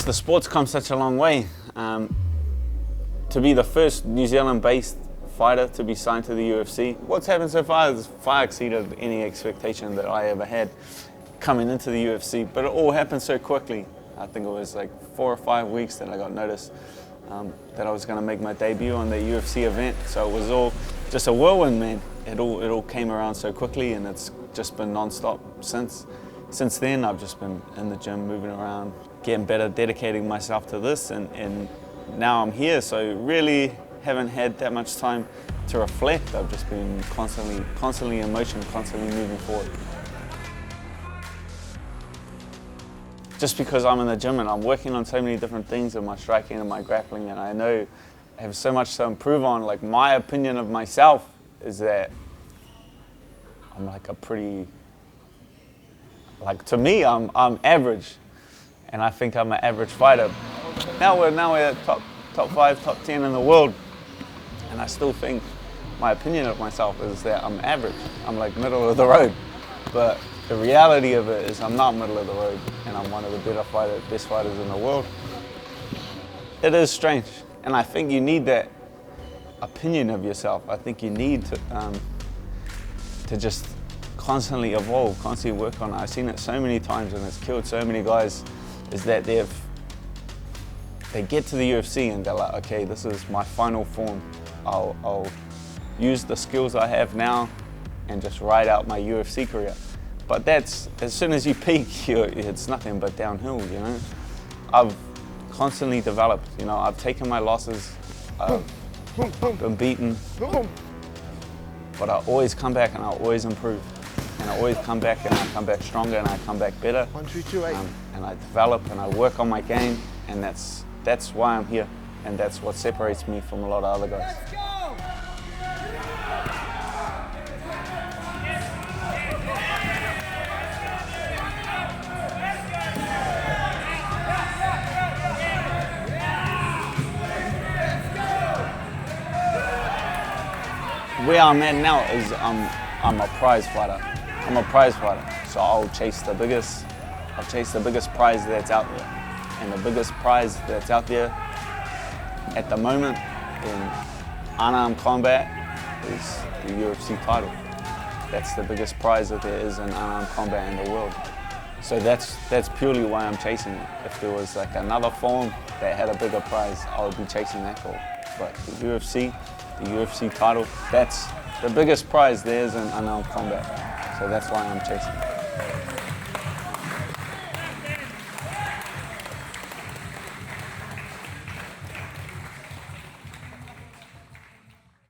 the sport's come such a long way. To be the first New Zealand-based fighter to be signed to the UFC, what's happened so far has far exceeded any expectation that I ever had coming into the UFC, but it all happened so quickly. I think it was like 4 or 5 weeks that I got notice that I was going to make my debut on the UFC event. So it was all just a whirlwind, man. It all came around so quickly, and it's just been non-stop since. Since then, I've just been in the gym, moving around, getting better, dedicating myself to this, and now I'm here. So really haven't had that much time to reflect. I've just been constantly in motion, constantly moving forward. Just because I'm in the gym and I'm working on so many different things in my striking and my grappling, and I know I have so much to improve on. Like, my opinion of myself is that I'm like a pretty, like, to me, I'm average, and I think I'm an average fighter. Now we're at top 5, top 10 in the world, and I still think my opinion of myself is that I'm average. I'm like middle of the road, but the reality of it is I'm not middle of the road, and I'm one of the best fighters in the world. It is strange, and I think you need that opinion of yourself. I think you need to just constantly evolve, constantly work on it. I've seen it so many times, and it's killed so many guys, is that they get to the UFC and they're like, okay, this is my final form. I'll use the skills I have now and just ride out my UFC career. But that's, as soon as you peak, it's nothing but downhill, you know? I've constantly developed, you know, I've taken my losses, I've been beaten, but I always come back and I always improve. And I always come back, and I come back stronger, and I come back better. 1, 2, 2, 8. And I develop and I work on my game, and that's why I'm here, and that's what separates me from a lot of other guys. Where I'm at now is I'm a prize fighter. I'm a prize fighter, so I'll chase the biggest prize that's out there. And the biggest prize that's out there at the moment in unarmed combat is the UFC title. That's the biggest prize that there is in unarmed combat in the world. So that's purely why I'm chasing it. If there was like another form that had a bigger prize, I would be chasing that goal. But the UFC title, that's the biggest prize there is in unarmed combat. So that's why I'm chasing it.